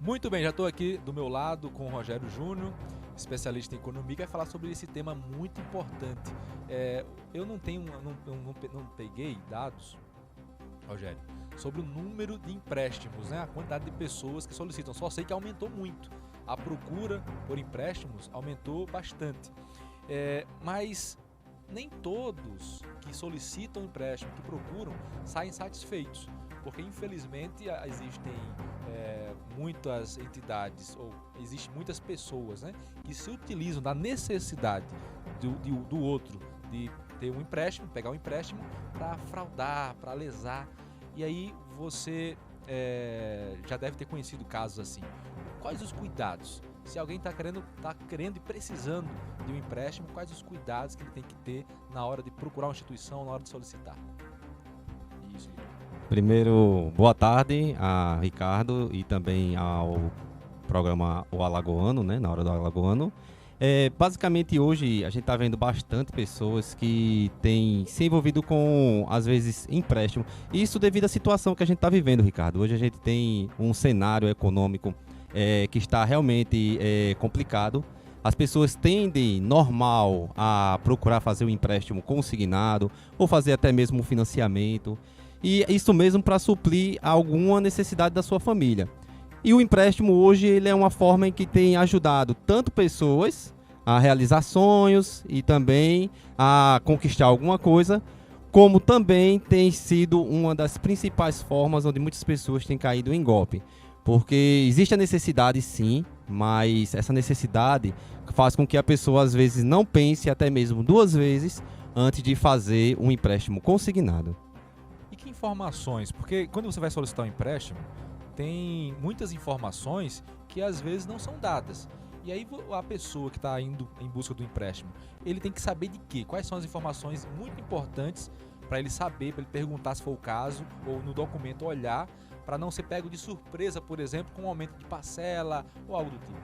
Muito bem, já estou aqui do meu lado com o Rogério Júnior, especialista em economia, que vai falar sobre esse tema muito importante. Eu não tenho, não peguei dados, Rogério, sobre o número de empréstimos, né? A quantidade de pessoas que solicitam. Só sei que aumentou muito. A procura por empréstimos aumentou bastante. Mas nem todos que solicitam empréstimo, que procuram, saem satisfeitos. Porque infelizmente existem muitas entidades ou existem muitas pessoas, né, que se utilizam da necessidade do outro de ter um empréstimo, pegar um empréstimo para fraudar, para lesar. E aí você já deve ter conhecido casos assim. Quais os cuidados? Se alguém está querendo e precisando de um empréstimo, quais os cuidados que ele tem que ter na hora de procurar uma instituição, na hora de solicitar? Isso. Primeiro, boa tarde a Ricardo e também ao programa O Alagoano, né, na hora do Alagoano. Basicamente hoje a gente está vendo bastante pessoas que têm se envolvido com, às vezes, empréstimo. Isso devido à situação que a gente está vivendo, Ricardo. Hoje a gente tem um cenário econômico que está realmente complicado. As pessoas tendem, normal, a procurar fazer um empréstimo consignado ou fazer até mesmo um financiamento. E isso mesmo para suprir alguma necessidade da sua família. E o empréstimo hoje ele é uma forma em que tem ajudado tanto pessoas a realizar sonhos e também a conquistar alguma coisa, como também tem sido uma das principais formas onde muitas pessoas têm caído em golpe. Porque existe a necessidade sim, mas essa necessidade faz com que a pessoa às vezes não pense até mesmo duas vezes antes de fazer um empréstimo consignado. E que informações? Porque quando você vai solicitar um empréstimo, tem muitas informações que às vezes não são dadas. E aí a pessoa que está indo em busca do empréstimo, ele tem que saber de quê? Quais são as informações muito importantes para ele saber, para ele perguntar se for o caso, ou no documento olhar, para não ser pego de surpresa, por exemplo, com um aumento de parcela ou algo do tipo.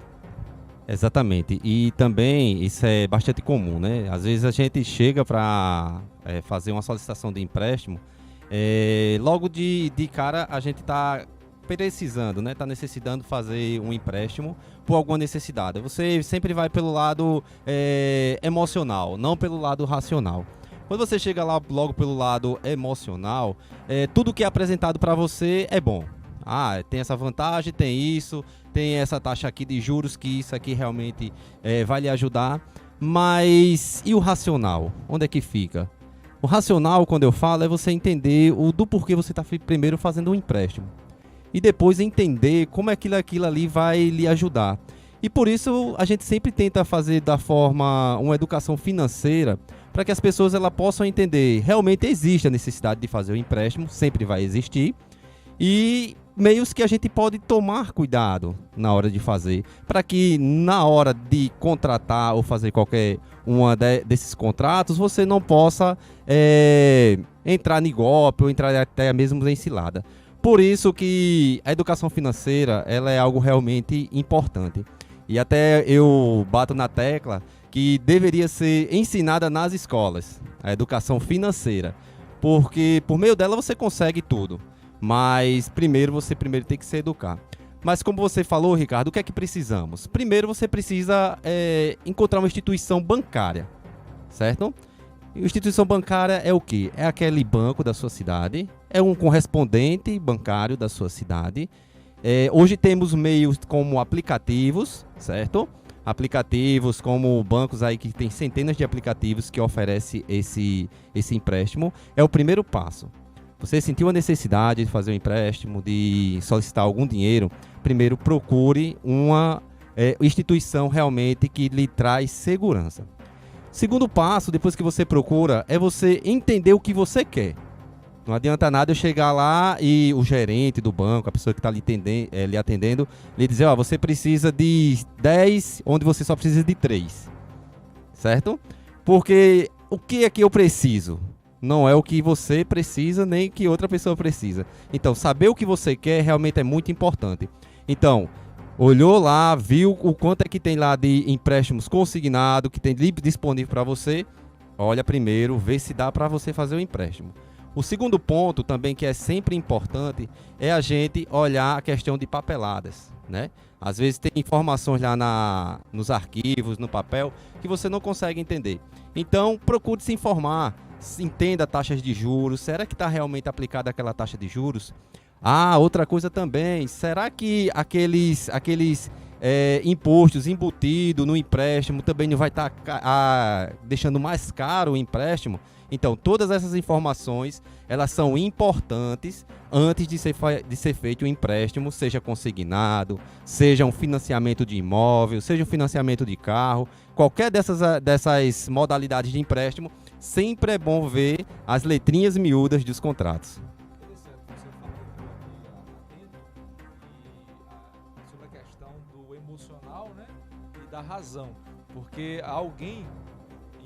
Exatamente, e também isso é bastante comum, né? Às vezes a gente chega para fazer uma solicitação de empréstimo, logo de cara a gente está precisando, né? Está necessitando fazer um empréstimo por alguma necessidade. Você sempre vai pelo lado emocional, não pelo lado racional. Quando você chega lá logo pelo lado emocional, tudo que é apresentado para você é bom. Ah, tem essa vantagem, tem isso, tem essa taxa aqui de juros, que isso aqui realmente vai lhe ajudar. Mas e o racional? Onde é que fica? O racional, quando eu falo, é você entender do porquê você está primeiro fazendo um empréstimo. E depois entender como é que aquilo ali vai lhe ajudar. E por isso a gente sempre tenta fazer da forma uma educação financeira para que as pessoas possam entender. Realmente existe a necessidade de fazer o empréstimo, sempre vai existir. E meios que a gente pode tomar cuidado na hora de fazer, para que na hora de contratar ou fazer qualquer desses contratos, você não possa entrar em golpe ou entrar até mesmo em cilada. Por isso que a educação financeira ela é algo realmente importante. E até eu bato na tecla que deveria ser ensinada nas escolas, a educação financeira. Porque por meio dela você consegue tudo. Mas você primeiro tem que se educar. Mas como você falou, Ricardo, o que é que precisamos? Primeiro você precisa encontrar uma instituição bancária, certo? E a instituição bancária é o quê? É aquele banco da sua cidade, é um correspondente bancário da sua cidade. Hoje temos meios como aplicativos, certo? Aplicativos como bancos aí que tem centenas de aplicativos que oferecem esse empréstimo. É o primeiro passo. Você sentiu a necessidade de fazer um empréstimo, de solicitar algum dinheiro, primeiro procure uma instituição realmente que lhe traz segurança. Segundo passo, depois que você procura, é você entender o que você quer. Não adianta nada eu chegar lá e o gerente do banco, a pessoa que está lhe atendendo, lhe dizer, você precisa de 10, onde você só precisa de 3. Certo? Porque o que é que eu preciso? Não é o que você precisa, nem o que outra pessoa precisa. Então, saber o que você quer realmente é muito importante. Então, olhou lá, viu o quanto é que tem lá de empréstimos consignados, que tem disponível para você. Olha primeiro, vê se dá para você fazer o empréstimo. O segundo ponto também que é sempre importante é a gente olhar a questão de papeladas, né? Às vezes tem informações lá nos arquivos, no papel, que você não consegue entender. Então, procure se informar, entenda taxas de juros, será que está realmente aplicada aquela taxa de juros? Ah, outra coisa também, será que aqueles impostos embutidos no empréstimo também não vai estar deixando mais caro o empréstimo? Então, todas essas informações, elas são importantes antes de ser feito o empréstimo, seja consignado, seja um financiamento de imóvel, seja um financiamento de carro, qualquer dessas modalidades de empréstimo, sempre é bom ver as letrinhas miúdas dos contratos. Interessante, você falou aqui sobre a questão do emocional, né, e da razão, porque alguém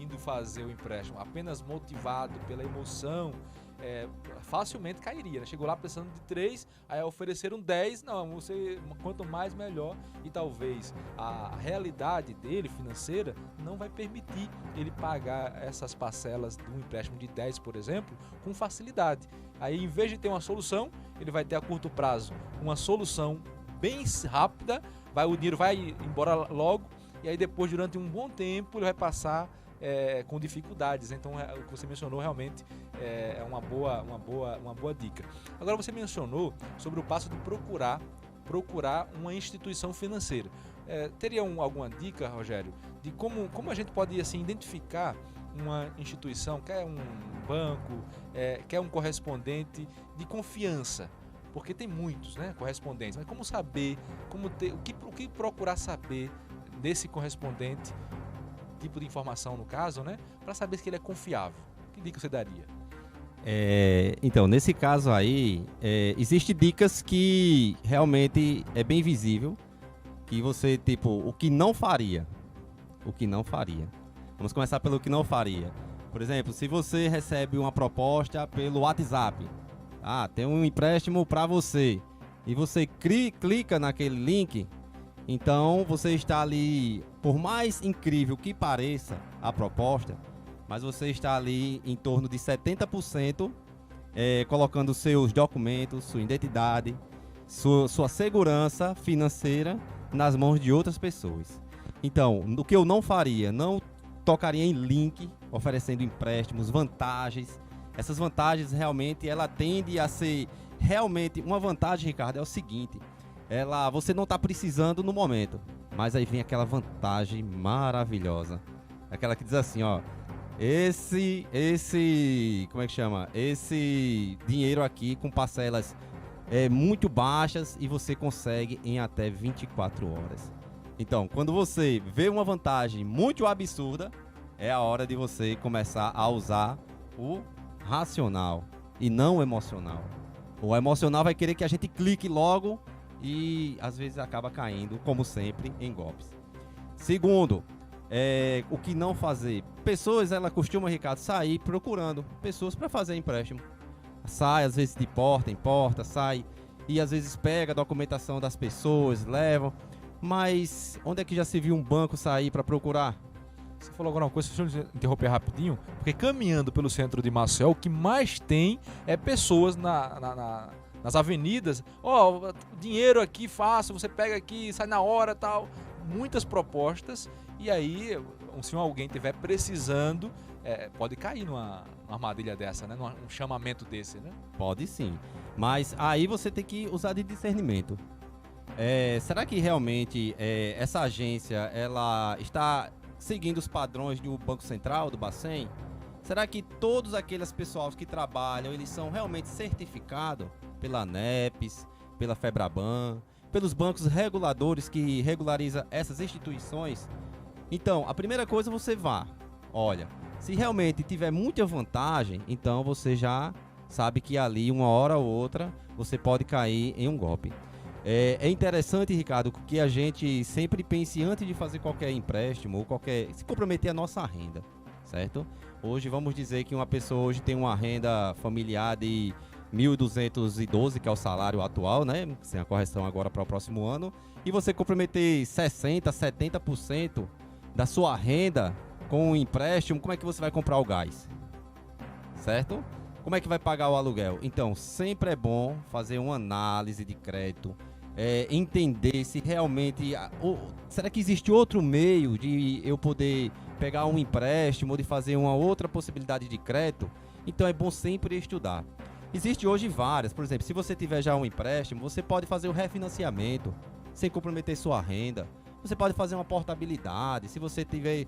indo fazer o empréstimo apenas motivado pela emoção, facilmente cairia, né? Chegou lá precisando de 3, aí ofereceram 10, não, você quanto mais melhor, e talvez a realidade dele financeira não vai permitir ele pagar essas parcelas de um empréstimo de 10, por exemplo, com facilidade. Aí, em vez de ter uma solução, ele vai ter a curto prazo uma solução bem rápida, o dinheiro vai embora logo, e aí depois, durante um bom tempo, ele vai passar com dificuldades. Então, o que você mencionou realmente é uma boa dica. Agora, você mencionou sobre o passo de procurar uma instituição financeira. Teria alguma dica, Rogério, de como a gente pode assim identificar uma instituição, quer um banco, quer um correspondente de confiança? Porque tem muitos, né, correspondentes, mas como saber, o que procurar saber desse correspondente, tipo de informação no caso, né, para saber se ele é confiável? Que dica você daria? Então, nesse caso aí, existem dicas que realmente é bem visível, que você, tipo, o que não faria. Vamos começar pelo que não faria. Por exemplo, se você recebe uma proposta pelo WhatsApp, tem um empréstimo para você, e você clica naquele link, então você está ali, por mais incrível que pareça a proposta, mas você está ali em torno de 70% colocando seus documentos, sua identidade, sua segurança financeira nas mãos de outras pessoas. Então, o que eu não faria? Não tocaria em link oferecendo empréstimos, vantagens. Essas vantagens realmente, ela tende a ser realmente uma vantagem, Ricardo, é o seguinte: você não está precisando no momento, mas aí vem aquela vantagem maravilhosa, aquela que diz assim, ó, como é que chama? Esse dinheiro aqui com parcelas muito baixas e você consegue em até 24 horas. Então, quando você vê uma vantagem muito absurda, é a hora de você começar a usar o racional e não o emocional. O emocional vai querer que a gente clique logo e às vezes acaba caindo, como sempre, em golpes. Segundo, o que não fazer. Pessoas, ela costuma, Ricardo, sair procurando pessoas para fazer empréstimo. Sai às vezes de porta em porta, sai e às vezes pega a documentação das pessoas, levam. Mas onde é que já se viu um banco sair para procurar? Você falou agora uma coisa, deixa eu interromper rapidinho, porque caminhando pelo centro de Maceió, o que mais tem é pessoas nas avenidas. Dinheiro aqui fácil, você pega aqui, sai na hora, tal. Muitas propostas, e aí, se alguém estiver precisando, pode cair numa armadilha dessa, né? Num chamamento desse, né? Pode sim, mas aí você tem que usar de discernimento. Será que realmente essa agência ela está seguindo os padrões do Banco Central, do Bacen? Será que todos aqueles pessoal que trabalham, eles são realmente certificados pela ANEPS, pela FEBRABAN, pelos bancos reguladores que regularizam essas instituições? Então, a primeira coisa, você olha, se realmente tiver muita vantagem, então você já sabe que ali, uma hora ou outra, você pode cair em um golpe. É interessante, Ricardo, que a gente sempre pense antes de fazer qualquer empréstimo ou se comprometer a nossa renda, certo? Hoje vamos dizer que uma pessoa hoje tem uma renda familiar de 1.212, que é o salário atual, né? Sem a correção agora para o próximo ano, e você comprometer 60%, 70% da sua renda com um empréstimo, como é que você vai comprar o gás? Certo? Como é que vai pagar o aluguel? Então, sempre é bom fazer uma análise de crédito, entender se realmente... será que existe outro meio de eu poder pegar um empréstimo ou de fazer uma outra possibilidade de crédito? Então, é bom sempre estudar. Existe hoje várias, por exemplo, se você tiver já um empréstimo, você pode fazer o refinanciamento sem comprometer sua renda. Você pode fazer uma portabilidade, se você tiver,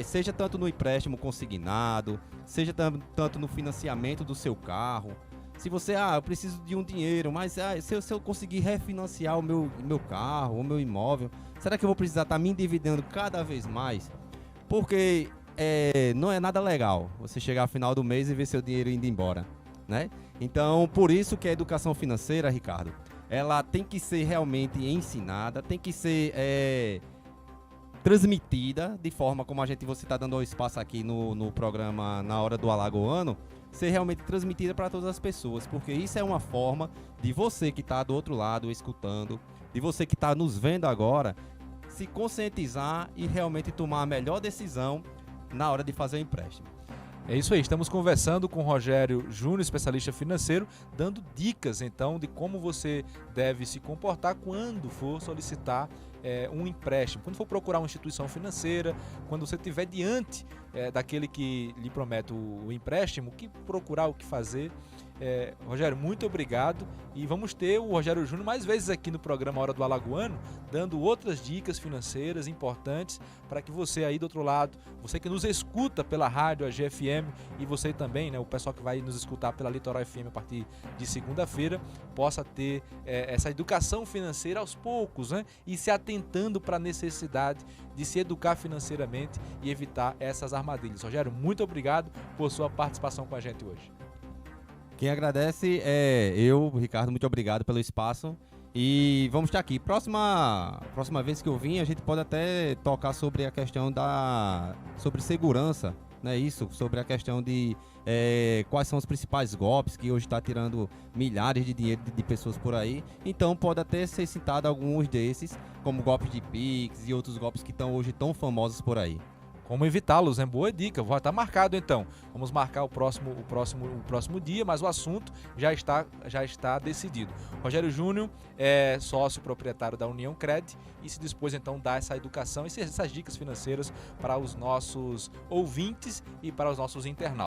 seja tanto no empréstimo consignado, seja tanto no financiamento do seu carro. Se você, eu preciso de um dinheiro, mas se eu conseguir refinanciar o meu carro, o meu imóvel, será que eu vou precisar estar me endividando cada vez mais? Porque não é nada legal você chegar ao final do mês e ver seu dinheiro indo embora, né? Então, por isso que a educação financeira, Ricardo, ela tem que ser realmente ensinada, tem que ser transmitida de forma como você está dando espaço aqui no programa Na Hora do Alagoano, ser realmente transmitida para todas as pessoas, porque isso é uma forma de você que está do outro lado escutando, de você que está nos vendo agora, se conscientizar e realmente tomar a melhor decisão na hora de fazer o empréstimo. É isso aí, estamos conversando com o Rogério Júnior, especialista financeiro, dando dicas então de como você deve se comportar quando for solicitar um empréstimo, quando for procurar uma instituição financeira, quando você estiver diante daquele que lhe promete o empréstimo, que procurar o que fazer. Rogério, muito obrigado, e vamos ter o Rogério Júnior mais vezes aqui no programa Hora do Alagoano, dando outras dicas financeiras importantes para que você aí do outro lado, você que nos escuta pela rádio AGFM e você também, né, o pessoal que vai nos escutar pela Litoral FM a partir de segunda-feira, possa ter essa educação financeira aos poucos, né, e se atentando para a necessidade de se educar financeiramente e evitar essas armadilhas. Rogério, muito obrigado por sua participação com a gente hoje. Quem agradece é eu, Ricardo, muito obrigado pelo espaço e vamos estar aqui. Próxima vez que eu vim, a gente pode até tocar sobre a questão sobre segurança, né? Isso, sobre a questão de quais são os principais golpes que hoje está tirando milhares de dinheiro de pessoas por aí. Então pode até ser citado alguns desses, como golpes de Pix e outros golpes que estão hoje tão famosos por aí. Como evitá-los, né? Boa dica, vai estar marcado então. Vamos marcar o próximo dia, mas o assunto já está decidido. Rogério Júnior é sócio proprietário da União Cred e se dispôs então a dar essa educação e essas dicas financeiras para os nossos ouvintes e para os nossos internautas.